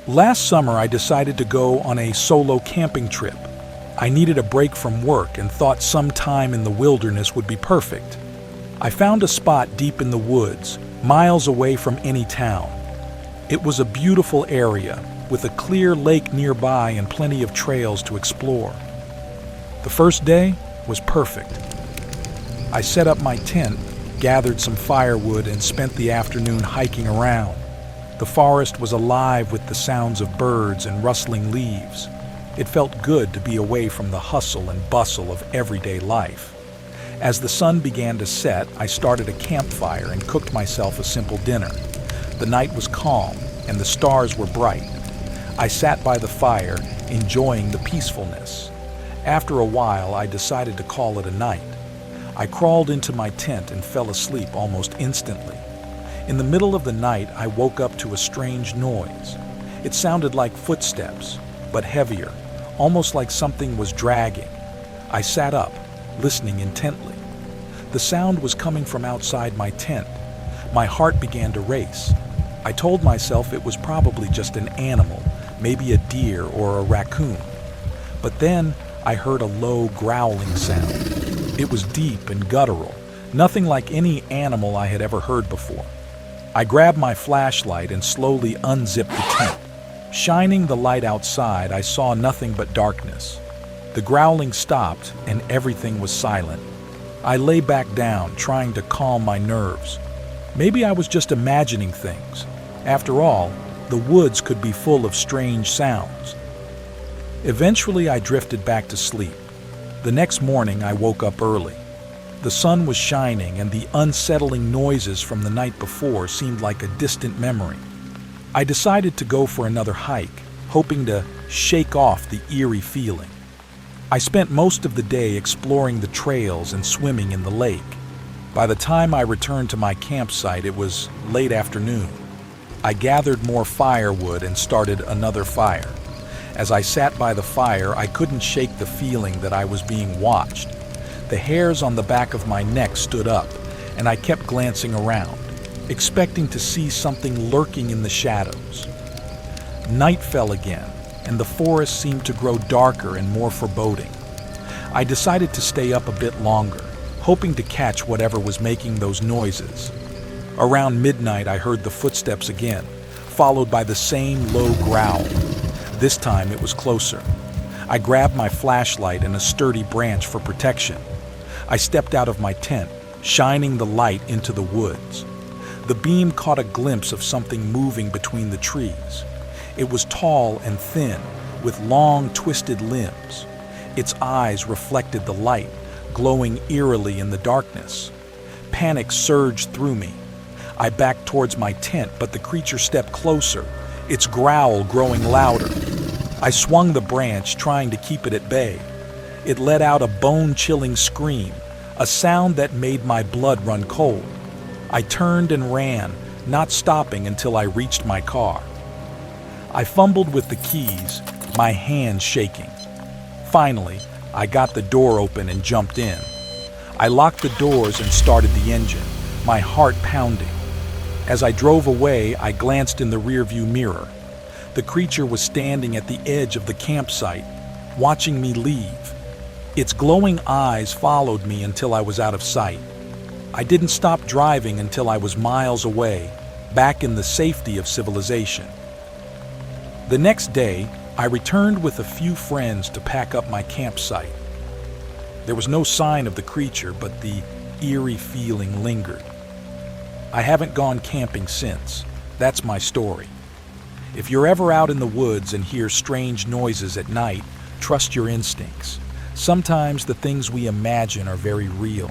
Last summer, I decided to go on a solo camping trip. I needed a break from work and thought some time in the wilderness would be perfect. I found a spot deep in the woods, miles away from any town. It was a beautiful area, with a clear lake nearby and plenty of trails to explore. The first day was perfect. I set up my tent, gathered some firewood, and spent the afternoon hiking around. The forest was alive with the sounds of birds and rustling leaves. It felt good to be away from the hustle and bustle of everyday life. As the sun began to set, I started a campfire and cooked myself a simple dinner. The night was calm and the stars were bright. I sat by the fire, enjoying the peacefulness. After a while, I decided to call it a night. I crawled into my tent and fell asleep almost instantly. In the middle of the night, I woke up to a strange noise. It sounded like footsteps, but heavier, almost like something was dragging. I sat up, listening intently. The sound was coming from outside my tent. My heart began to race. I told myself it was probably just an animal, maybe a deer or a raccoon. But then I heard a low growling sound. It was deep and guttural, nothing like any animal I had ever heard before. I grabbed my flashlight and slowly unzipped the tent. Shining the light outside, I saw nothing but darkness. The growling stopped and everything was silent. I lay back down, trying to calm my nerves. Maybe I was just imagining things. After all, the woods could be full of strange sounds. Eventually, I drifted back to sleep. The next morning, I woke up early. The sun was shining and the unsettling noises from the night before seemed like a distant memory. I decided to go for another hike, hoping to shake off the eerie feeling. I spent most of the day exploring the trails and swimming in the lake. By the time I returned to my campsite, it was late afternoon. I gathered more firewood and started another fire. As I sat by the fire, I couldn't shake the feeling that I was being watched. The hairs on the back of my neck stood up, and I kept glancing around, expecting to see something lurking in the shadows. Night fell again, and the forest seemed to grow darker and more foreboding. I decided to stay up a bit longer, hoping to catch whatever was making those noises. Around midnight, I heard the footsteps again, followed by the same low growl. This time it was closer. I grabbed my flashlight and a sturdy branch for protection. I stepped out of my tent, shining the light into the woods. The beam caught a glimpse of something moving between the trees. It was tall and thin, with long, twisted limbs. Its eyes reflected the light, glowing eerily in the darkness. Panic surged through me. I backed towards my tent, but the creature stepped closer, its growl growing louder. I swung the branch, trying to keep it at bay. It let out a bone-chilling scream, a sound that made my blood run cold. I turned and ran, not stopping until I reached my car. I fumbled with the keys, my hands shaking. Finally, I got the door open and jumped in. I locked the doors and started the engine, my heart pounding. As I drove away, I glanced in the rearview mirror. The creature was standing at the edge of the campsite, watching me leave. Its glowing eyes followed me until I was out of sight. I didn't stop driving until I was miles away, back in the safety of civilization. The next day, I returned with a few friends to pack up my campsite. There was no sign of the creature, but the eerie feeling lingered. I haven't gone camping since. That's my story. If you're ever out in the woods and hear strange noises at night, trust your instincts. Sometimes the things we imagine are very real.